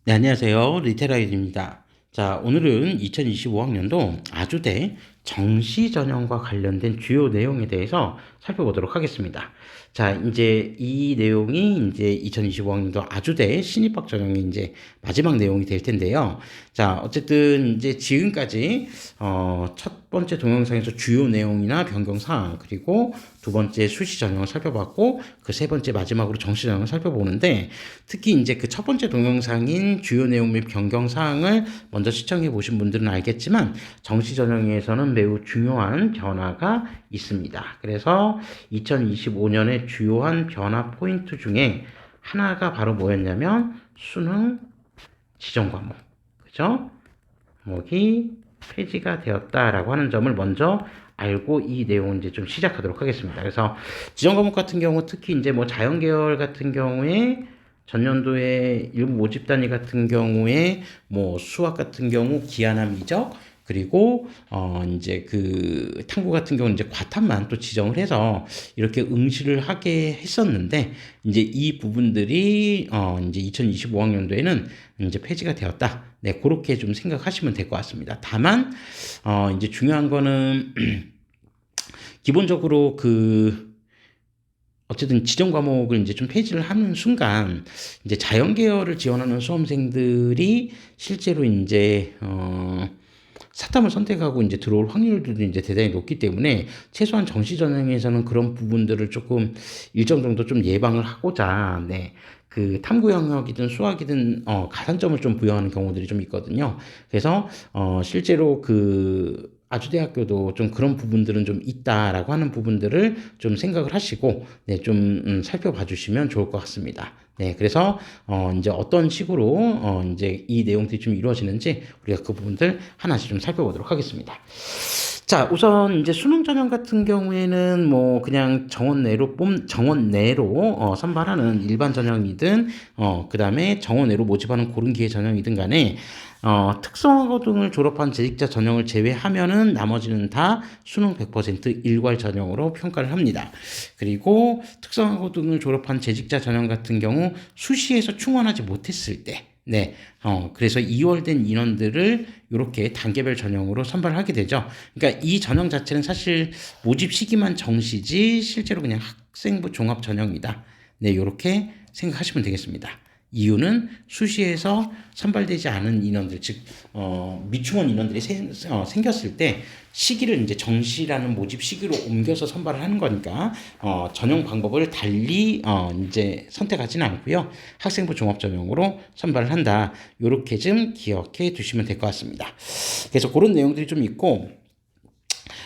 네, 안녕하세요. 리테라이드입니다. 자, 오늘은 2025학년도 아주대 정시 전형과 관련된 주요 내용에 대해서 살펴보도록 하겠습니다. 자, 이제 이 내용이 이제 2025학년도 아주대 신입학 전형의 이제 마지막 내용이 될 텐데요. 자, 어쨌든 이제 지금까지 첫 번째 동영상에서 주요 내용이나 변경 사항, 그리고 두 번째 수시 전형을 살펴봤고, 그 세 번째 마지막으로 정시 전형을 살펴보는데, 특히 이제 그 첫 번째 동영상인 주요 내용 및 변경 사항을 먼저 시청해 보신 분들은 알겠지만, 정시 전형에서는 매우 중요한 변화가 있습니다. 그래서 2025년의 주요한 변화 포인트 중에 하나가 바로 뭐였냐면 수능 지정 과목, 그죠? 과목이 폐지가 되었다라고 하는 점을 먼저 알고 이 내용을 이제 좀 시작하도록 하겠습니다. 그래서 지정 과목 같은 경우 특히 이제 뭐 자연계열 같은 경우에 전년도에 일부 모집 단위 같은 경우에 뭐 수학 같은 경우 기하나 미적, 그리고 이제 그 탐구 같은 경우는 이제 과탐만 또 지정을 해서 이렇게 응시를 하게 했었는데, 이제 이 부분들이 이제 2025학년도에는 이제 폐지가 되었다. 네, 그렇게 좀 생각하시면 될 것 같습니다. 다만 이제 중요한 거는 기본적으로 그 어쨌든 지정 과목을 이제 좀 폐지를 하는 순간 이제 자연 계열을 지원하는 수험생들이 실제로 이제 사탐을 선택하고 이제 들어올 확률들도 이제 대단히 높기 때문에 최소한 정시 전형에서는 그런 부분들을 조금 일정 정도 좀 예방을 하고자, 네, 그 탐구 영역이든 수학이든 가산점을 좀 부여하는 경우들이 좀 있거든요. 그래서 실제로 그 아주대학교도 좀 그런 부분들은 좀 있다라고 하는 부분들을 좀 생각을 하시고, 네, 좀 살펴봐 주시면 좋을 것 같습니다. 네, 그래서 이제 어떤 식으로 이제 이 내용들이 좀 이루어지는지 우리가 그 부분들 하나씩 좀 살펴보도록 하겠습니다. 자, 우선 이제 수능 전형 같은 경우에는 뭐 그냥 정원 내로 선발하는 일반 전형이든 그다음에 정원 내로 모집하는 고른 기회 전형이든 간에 특성화고등을 졸업한 재직자 전형을 제외하면은 나머지는 다 수능 100% 일괄 전형으로 평가를 합니다. 그리고 특성화고등을 졸업한 재직자 전형 같은 경우 수시에서 충원하지 못했을 때, 네, 그래서 2월된 인원들을 이렇게 단계별 전형으로 선발하게 되죠. 그러니까 이 전형 자체는 사실 모집 시기만 정시지 실제로 그냥 학생부 종합 전형이다. 네, 이렇게 생각하시면 되겠습니다. 이유는 수시에서 선발되지 않은 인원들, 즉 미충원 인원들이 생겼을 때 시기를 이제 정시라는 모집 시기로 옮겨서 선발을 하는 거니까 전형 방법을 달리 이제 선택하지는 않고요. 학생부 종합 전형으로 선발을 한다. 이렇게 좀 기억해 두시면 될 것 같습니다. 그래서 그런 내용들이 좀 있고,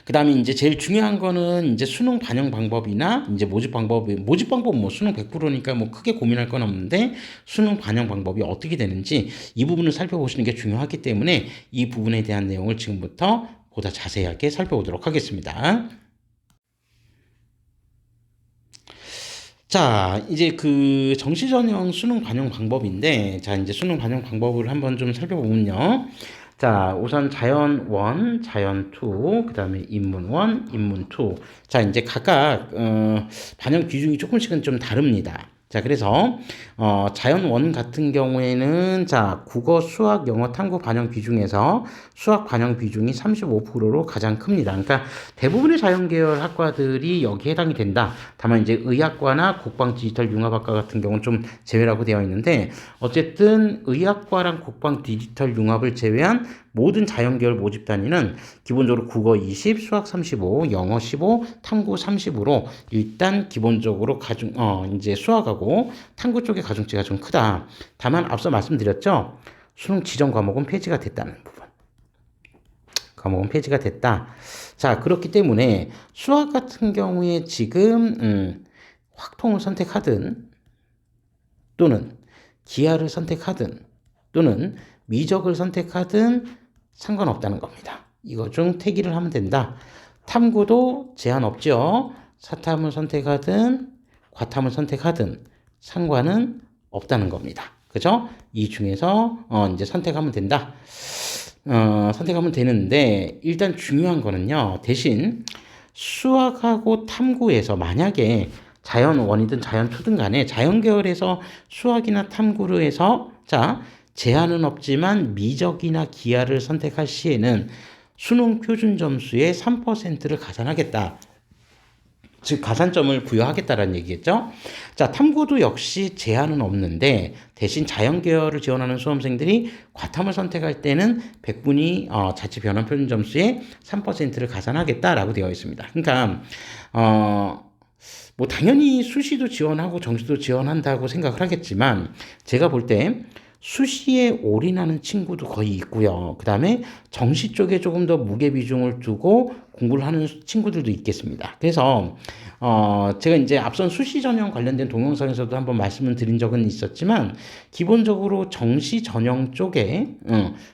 그 다음에 이제 제일 중요한 거는 이제 수능 반영 방법이나 이제 모집 방법은 뭐 수능 100%니까 뭐 크게 고민할 건 없는데, 수능 반영 방법이 어떻게 되는지 이 부분을 살펴보시는 게 중요하기 때문에 이 부분에 대한 내용을 지금부터 보다 자세하게 살펴보도록 하겠습니다. 자, 이제 그 정시 전형 수능 반영 방법인데, 자, 이제 수능 반영 방법을 한번 좀 살펴보면요. 자, 우선 자연 1, 자연 2, 그 다음에 인문 1, 인문 2. 자, 이제 각각, 반영 기준이 조금씩은 좀 다릅니다. 자, 그래서, 자연 1 같은 경우에는, 자, 국어, 수학, 영어, 탐구 반영 비중에서 수학 반영 비중이 35%로 가장 큽니다. 그러니까 대부분의 자연계열 학과들이 여기에 해당이 된다. 다만 이제 의학과나 국방 디지털 융합학과 같은 경우는 좀 제외라고 되어 있는데, 어쨌든 의학과랑 국방 디지털 융합을 제외한 모든 자연계열 모집 단위는 기본적으로 국어 20, 수학 35, 영어 15, 탐구 30으로 일단 기본적으로 이제 수학하고 탐구 쪽의 가중치가 좀 크다. 다만 앞서 말씀드렸죠. 수능 지정 과목은 폐지가 됐다는 부분. 과목은 폐지가 됐다. 자, 그렇기 때문에 수학 같은 경우에 지금 확통을 선택하든 또는 기하를 선택하든 또는 미적을 선택하든 상관없다는 겁니다. 이거 중 택일을 하면 된다. 탐구도 제한 없죠. 사탐을 선택하든 과탐을 선택하든 상관은 없다는 겁니다. 그죠? 이 중에서 이제 선택하면 된다. 선택하면 되는데, 일단 중요한 거는요. 대신 수학하고 탐구에서 만약에 자연 1이든 자연 2든 간에 자연 계열에서 수학이나 탐구를 해서, 자, 제한은 없지만 미적이나 기하를 선택할 시에는 수능 표준 점수의 3%를 가산하겠다. 즉 가산점을 부여하겠다라는 얘기겠죠. 자, 탐구도 역시 제한은 없는데 대신 자연계열을 지원하는 수험생들이 과탐을 선택할 때는 백분위 자체 변환 표준 점수의 3%를 가산하겠다라고 되어 있습니다. 그러니까 뭐 당연히 수시도 지원하고 정시도 지원한다고 생각을 하겠지만 제가 볼 때 수시에 올인하는 친구도 거의 있고요. 그 다음에 정시 쪽에 조금 더 무게 비중을 두고 공부를 하는 친구들도 있겠습니다. 그래서 제가 이제 앞선 수시 전형 관련된 동영상에서도 한번 말씀을 드린 적은 있었지만 기본적으로 정시 전형 쪽에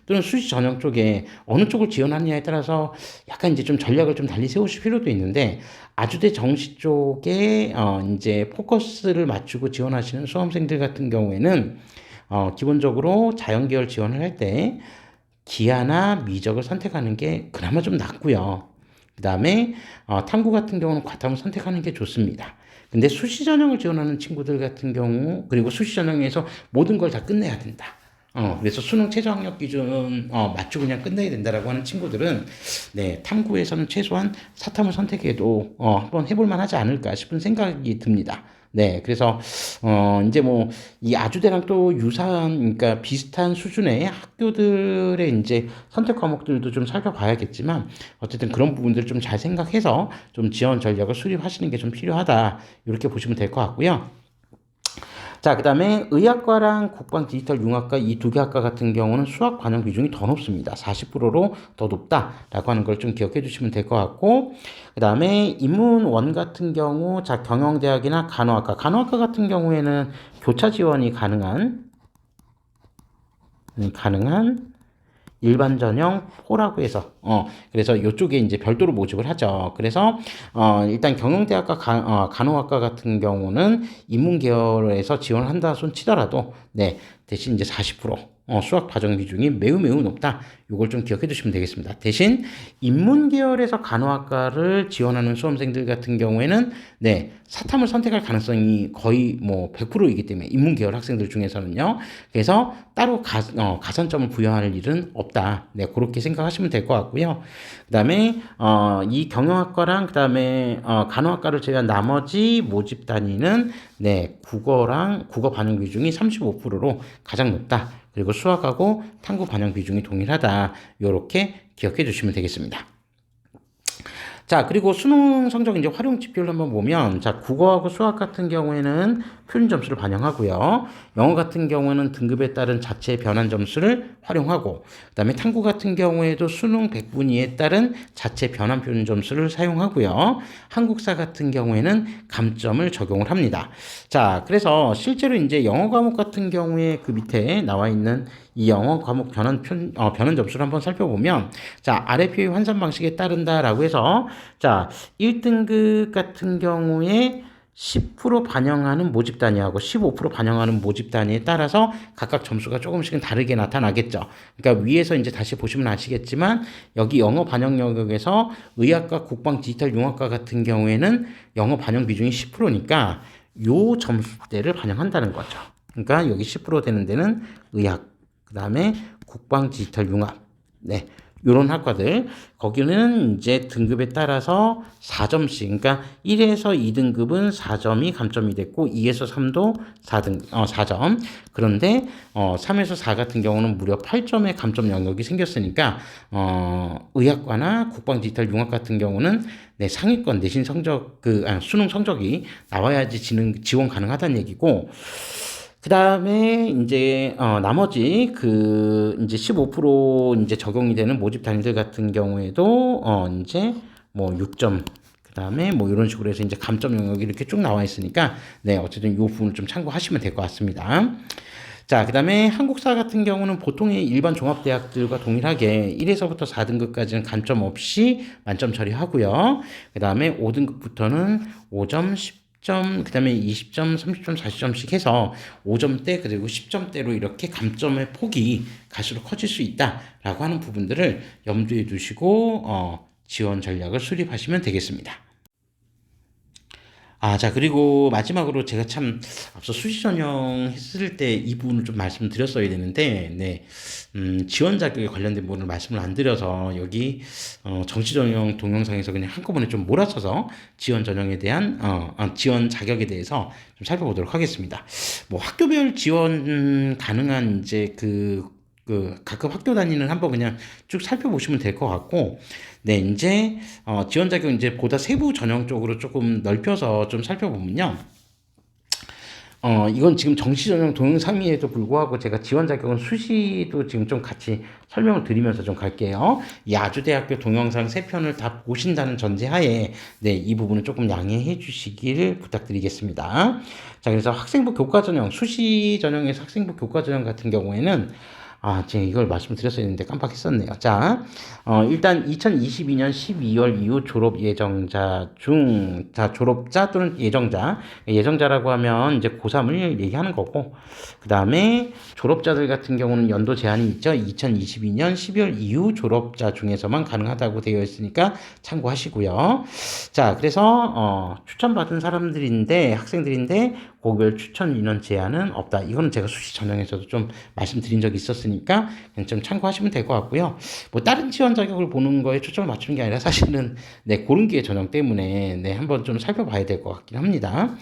또는 수시 전형 쪽에 어느 쪽을 지원하느냐에 따라서 약간 이제 좀 전략을 좀 달리 세우실 필요도 있는데 아주대 정시 쪽에 이제 포커스를 맞추고 지원하시는 수험생들 같은 경우에는 기본적으로 자연계열 지원을 할 때 기하나 미적을 선택하는 게 그나마 좀 낫고요. 그 다음에 탐구 같은 경우는 과탐을 선택하는 게 좋습니다. 근데 수시 전형을 지원하는 친구들 같은 경우 그리고 수시 전형에서 모든 걸 다 끝내야 된다. 그래서 수능 최저 학력 기준 맞추고 그냥 끝내야 된다라고 하는 친구들은 네, 탐구에서는 최소한 사탐을 선택해도 한번 해볼 만하지 않을까 싶은 생각이 듭니다. 네, 그래서 이제 뭐 이 아주대랑 또 유사한 그러니까 비슷한 수준의 학교들의 이제 선택 과목들도 좀 살펴봐야겠지만 어쨌든 그런 부분들을 좀 잘 생각해서 좀 지원 전략을 수립하시는 게 좀 필요하다 이렇게 보시면 될 것 같고요. 자, 그 다음에 의학과랑 국방 디지털 융합과 이 두 개 학과 같은 경우는 수학 반영 비중이 더 높습니다. 40%로 더 높다라고 하는 걸 좀 기억해 주시면 될 것 같고, 그 다음에 인문원 같은 경우, 자, 경영대학이나 간호학과 같은 경우에는 교차 지원이 가능한 일반 전형 포라고 해서 그래서 이쪽에 이제 별도로 모집을 하죠. 그래서 일단 경영대학과 간호학과 같은 경우는 인문 계열에서 지원을 한다 손 치더라도 네 대신 이제 40% 수학 과정 비중이 매우 높다. 이걸 좀 기억해 두시면 되겠습니다. 대신 인문 계열에서 간호학과를 지원하는 수험생들 같은 경우에는 네 사탐을 선택할 가능성이 거의 뭐 100%이기 때문에 인문 계열 학생들 중에서는요. 그래서 따로 가산점을 부여할 일은 없다. 네 그렇게 생각하시면 될 것 같고요. 그다음에 이 경영학과랑 그다음에 간호학과를 제외한 나머지 모집 단위는 네 국어 반영 비중이 35%로 가장 높다. 그리고 수학하고 탐구 반영 비중이 동일하다. 이렇게 기억해 주시면 되겠습니다. 자, 그리고 수능 성적 이제 활용 지표를 한번 보면, 자, 국어하고 수학 같은 경우에는 표준 점수를 반영하고요. 영어 같은 경우는 등급에 따른 자체 변환 점수를 활용하고, 그 다음에 탐구 같은 경우에도 수능 100분위에 따른 자체 변환 표준 점수를 사용하고요. 한국사 같은 경우에는 감점을 적용을 합니다. 자, 그래서 실제로 이제 영어 과목 같은 경우에 그 밑에 나와 있는 이 영어 과목 변환 점수를 한번 살펴보면, 자, 아래 표의 환산 방식에 따른다라고 해서, 자, 1등급 같은 경우에 10% 반영하는 모집 단위하고 15% 반영하는 모집 단위에 따라서 각각 점수가 조금씩은 다르게 나타나겠죠. 그러니까 위에서 이제 다시 보시면 아시겠지만 여기 영어 반영 영역에서 의학과 국방 디지털 융합과 같은 경우에는 영어 반영 비중이 10%니까 요 점수대를 반영한다는 거죠. 그러니까 여기 10% 되는 데는 의학, 그 다음에 국방 디지털 융합, 네. 요런 학과들 거기는 이제 등급에 따라서 4점씩 그러니까 1에서 2등급은 4점이 감점이 됐고 2에서 3도 4점 그런데 3에서 4 같은 경우는 무려 8점의 감점 영역이 생겼으니까 의학과나 국방 디지털 융합 같은 경우는 네, 상위권 내신 성적 수능 성적이 나와야지 지원 가능하다는 얘기고 그 다음에 이제 나머지 이제 15% 이제 적용이 되는 모집 단위들 같은 경우에도 이제 뭐 6점 그 다음에 뭐 이런 식으로 해서 이제 감점 영역이 이렇게 쭉 나와 있으니까 네 어쨌든 이 부분을 좀 참고하시면 될 것 같습니다. 자, 그 다음에 한국사 같은 경우는 보통의 일반 종합대학들과 동일하게 1에서부터 4등급까지는 감점 없이 만점 처리하고요. 그 다음에 5등급부터는 5점, 10점, 그 다음에 20점, 30점, 40점씩 해서 5점대 그리고 10점대로 이렇게 감점의 폭이 갈수록 커질 수 있다라고 하는 부분들을 염두에 두시고 지원 전략을 수립하시면 되겠습니다. 자, 그리고 마지막으로 제가 참 앞서 수시 전형 했을 때 이 부분을 좀 말씀드렸어야 되는데, 네, 지원 자격에 관련된 부분을 말씀을 안 드려서 여기 정시 전형 동영상에서 그냥 한꺼번에 좀 몰아쳐서 지원 전형에 대한 지원 자격에 대해서 좀 살펴보도록 하겠습니다. 뭐 학교별 지원 가능한 이제 각급 학교 다니는 한번 그냥 쭉 살펴보시면 될 것 같고, 네, 이제 지원 자격 이제 보다 세부 전형적으로 조금 넓혀서 좀 살펴보면요. 이건 지금 정시 전형 동영상임에도 불구하고 제가 지원 자격은 수시도 지금 좀 같이 설명을 드리면서 좀 갈게요. 이 아주대학교 동영상 3편을 다 보신다는 전제하에 네, 이 부분은 조금 양해해 주시길 부탁드리겠습니다. 자, 그래서 학생부 교과 전형, 수시 전형에서 학생부 교과 전형 같은 경우에는 제가 이걸 말씀드렸어야 했는데 깜빡했었네요. 자, 일단 2022년 12월 이후 졸업 예정자 졸업자 또는 예정자라고 하면 이제 고3을 얘기하는 거고, 그 다음에 졸업자들 같은 경우는 연도 제한이 있죠. 2022년 12월 이후 졸업자 중에서만 가능하다고 되어 있으니까 참고하시고요. 자, 그래서, 추천받은 학생들인데, 고별 추천 인원 제한은 없다. 이거는 제가 수시 전형에서도 좀 말씀드린 적이 있었으니까 그냥 좀 참고하시면 될 것 같고요. 뭐 다른 지원 자격을 보는 거에 초점을 맞추는 게 아니라 사실은 네, 고른 기회 전형 때문에 네, 한번 좀 살펴봐야 될 것 같긴 합니다.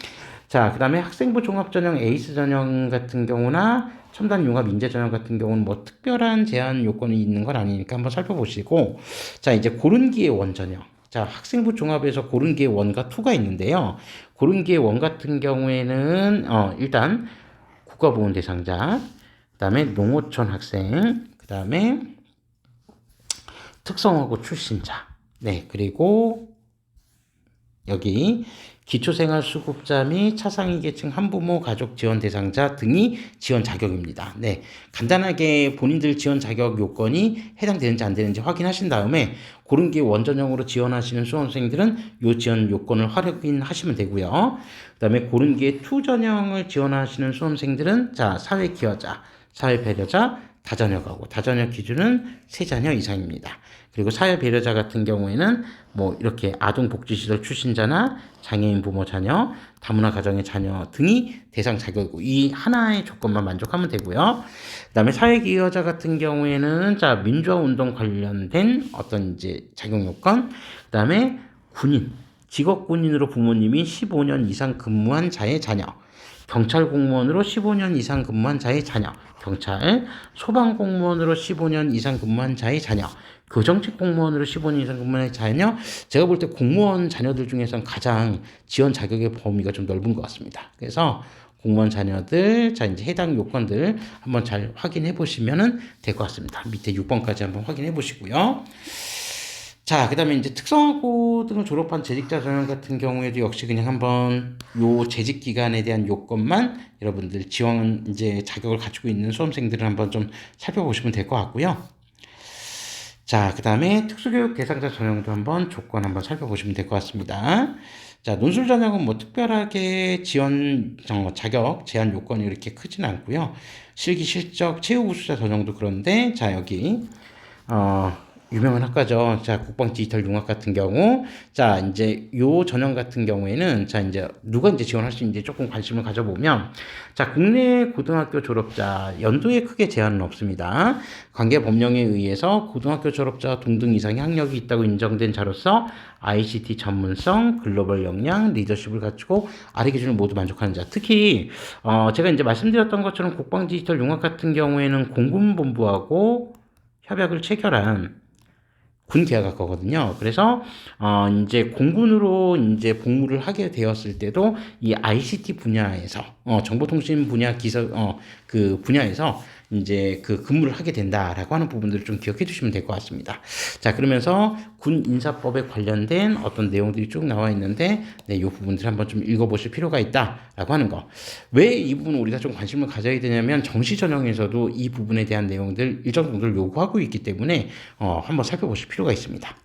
자, 그 다음에 학생부 종합 전형, 에이스 전형 같은 경우나 첨단 융합 인재 전형 같은 경우는 뭐 특별한 제한 요건이 있는 건 아니니까 한번 살펴보시고, 자, 이제 고른 기회 원 전형. 자, 학생부 종합에서 고른 기회 1과 2가 있는데요. 고른 기회 1 같은 경우에는 일단 국가보훈 대상자, 그 다음에 농어촌 학생, 그 다음에 특성화고 출신자, 네, 그리고 여기 기초생활수급자 및 차상위 계층 한부모 가족 지원 대상자 등이 지원 자격입니다. 네, 간단하게 본인들 지원 자격 요건이 해당되는지 안 되는지 확인하신 다음에 고른 기회 원전형으로 지원하시는 수험생들은 요 지원 요건을 확인하시면 되고요. 그 다음에 고른 기회 2 전형을 지원하시는 수험생들은 자, 사회기여자, 사회배려자, 다자녀가고 다자녀 기준은 3자녀 이상입니다. 그리고 사회배려자 같은 경우에는 뭐 이렇게 아동복지시설 출신자나 장애인 부모 자녀, 다문화 가정의 자녀 등이 대상 자격이고 이 하나의 조건만 만족하면 되고요. 그다음에 사회기여자 같은 경우에는 자, 민주화 운동 관련된 어떤 이제 자격 요건, 그다음에 군인, 직업 군인으로 부모님이 15년 이상 근무한 자의 자녀, 경찰 공무원으로 15년 이상 근무한 자의 자녀, 경찰, 소방공무원으로 15년 이상 근무한 자의 자녀, 교정직 공무원으로 15년 이상 근무한 자녀, 제가 볼 때 공무원 자녀들 중에서는 가장 지원 자격의 범위가 좀 넓은 것 같습니다. 그래서 공무원 자녀들, 자, 이제 해당 요건들 한번 잘 확인해 보시면 될 것 같습니다. 밑에 6번까지 한번 확인해 보시고요. 자, 그 다음에 이제 특성화고 등을 졸업한 재직자 전형 같은 경우에도 역시 그냥 한번 요 재직 기간에 대한 요건만 여러분들 지원 이제 자격을 가지고 있는 수험생들을 한번 좀 살펴보시면 될 것 같고요. 자, 그 다음에 특수교육 대상자 전형도 한번 조건 한번 살펴보시면 될 것 같습니다. 자, 논술 전형은 뭐 특별하게 지원 자격 제한 요건이 이렇게 크진 않고요. 실기 실적 체육 우수자 전형도 그런데 자, 여기 유명한 학과죠. 자, 국방 디지털 융합 같은 경우, 자, 이제 요 전형 같은 경우에는, 자, 이제 누가 이제 지원할 수 있는지 조금 관심을 가져보면, 자, 국내 고등학교 졸업자 연도에 크게 제한은 없습니다. 관계 법령에 의해서 고등학교 졸업자 동등 이상의 학력이 있다고 인정된 자로서 ICT 전문성, 글로벌 역량, 리더십을 갖추고 아래 기준을 모두 만족하는 자. 특히 제가 이제 말씀드렸던 것처럼 국방 디지털 융합 같은 경우에는 공군본부하고 협약을 체결한 군 계약학과거든요. 그래서 이제 공군으로 이제 복무를 하게 되었을 때도 이 ICT 분야에서 정보통신 분야 그 분야에서 이제 그 근무를 하게 된다라고 하는 부분들을 좀 기억해 두시면 될 것 같습니다. 자, 그러면서 군 인사법에 관련된 어떤 내용들이 쭉 나와 있는데, 네, 이 부분들 한번 좀 읽어보실 필요가 있다라고 하는 거. 왜 이 부분을 우리가 좀 관심을 가져야 되냐면 정시 전형에서도 이 부분에 대한 내용들 일정 정도를 요구하고 있기 때문에 한번 살펴보실 필요가 있습니다.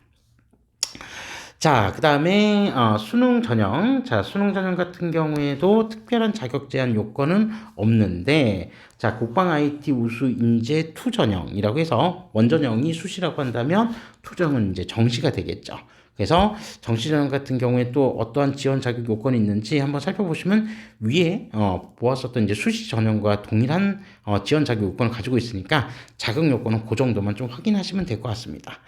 자, 그 다음에 수능 전형. 자, 수능 전형 같은 경우에도 특별한 자격 제한 요건은 없는데, 자, 국방 IT 우수 인재 투 전형이라고 해서 원전형이 수시라고 한다면 투정은 이제 정시가 되겠죠. 그래서 정시전형 같은 경우에 또 어떠한 지원 자격 요건이 있는지 한번 살펴보시면 위에 보았었던 이제 수시 전형과 동일한 지원 자격 요건을 가지고 있으니까 자격 요건은 그 정도만 좀 확인하시면 될 것 같습니다.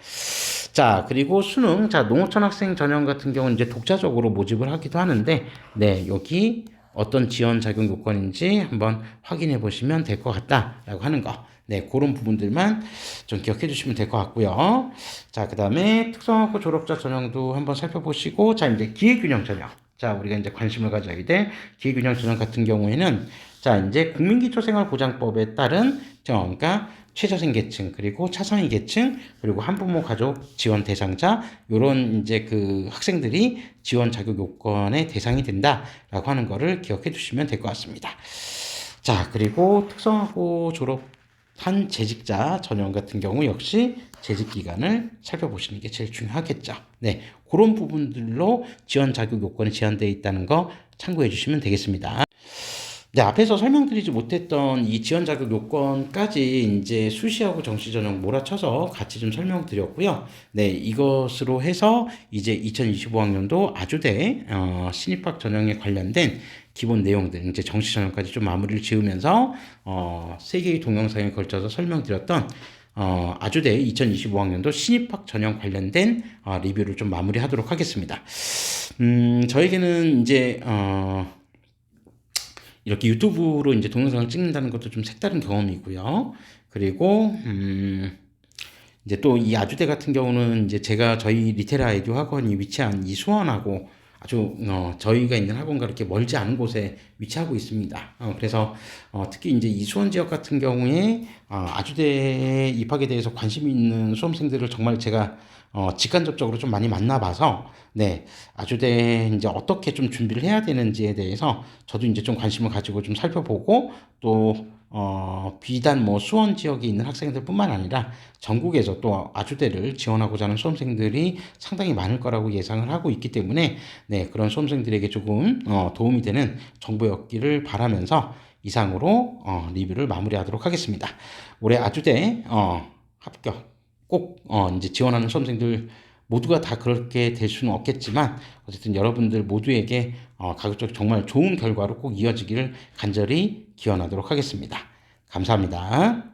자, 그리고 수능, 자, 농어촌 학생 전형 같은 경우는 이제 독자적으로 모집을 하기도 하는데, 네, 여기 어떤 지원 자격 요건인지 한번 확인해 보시면 될 것 같다라고 하는 거. 네, 그런 부분들만 좀 기억해 주시면 될 것 같고요. 자, 그 다음에 특성화고 졸업자 전형도 한번 살펴보시고, 자, 이제 기회균형 전형. 자, 우리가 이제 관심을 가져야 될 기회균형 전형 같은 경우에는, 자, 이제 국민기초생활보장법에 따른, 그러니까 최저생 계층, 그리고 차상위 계층, 그리고 한부모 가족 지원 대상자, 요런 이제 그 학생들이 지원 자격 요건의 대상이 된다라고 하는 거를 기억해 주시면 될 것 같습니다. 자, 그리고 특성화고 졸업한 재직자 전형 같은 경우 역시 재직 기간을 살펴보시는 게 제일 중요하겠죠. 네, 그런 부분들로 지원 자격 요건이 제한되어 있다는 거 참고해 주시면 되겠습니다. 네, 앞에서 설명드리지 못했던 이 지원 자격 요건까지 이제 수시하고 정시 전형 몰아쳐서 같이 좀 설명드렸고요. 네, 이것으로 해서 이제 2025학년도 아주대 신입학 전형에 관련된 기본 내용들 이제 정시 전형까지 좀 마무리를 지으면서 세 개의 동영상에 걸쳐서 설명드렸던 아주대 2025학년도 신입학 전형 관련된 리뷰를 좀 마무리하도록 하겠습니다. 저에게는 이제 이렇게 유튜브로 이제 동영상을 찍는다는 것도 좀 색다른 경험이고요. 그리고 이제 또 이 아주대 같은 경우는 이제 제가 저희 리테라 아이디어 학원이 위치한 이 수원하고 아주 저희가 있는 학원과 이렇게 멀지 않은 곳에 위치하고 있습니다. 그래서 특히 이제 이 수원 지역 같은 경우에 아주대 입학에 대해서 관심이 있는 수험생들을 정말 제가 직간접적으로 좀 많이 만나봐서 네, 아주대 이제 어떻게 좀 준비를 해야 되는지에 대해서 저도 이제 좀 관심을 가지고 좀 살펴보고 또 비단 뭐 수원 지역에 있는 학생들뿐만 아니라 전국에서 또 아주대를 지원하고자 하는 수험생들이 상당히 많을 거라고 예상을 하고 있기 때문에 네, 그런 수험생들에게 조금 도움이 되는 정보였기를 바라면서 이상으로 리뷰를 마무리하도록 하겠습니다. 올해 아주대 합격 꼭 이제 지원하는 수험생들 모두가 다 그렇게 될 수는 없겠지만 어쨌든 여러분들 모두에게 가급적 정말 좋은 결과로 꼭 이어지기를 간절히 기원하도록 하겠습니다. 감사합니다.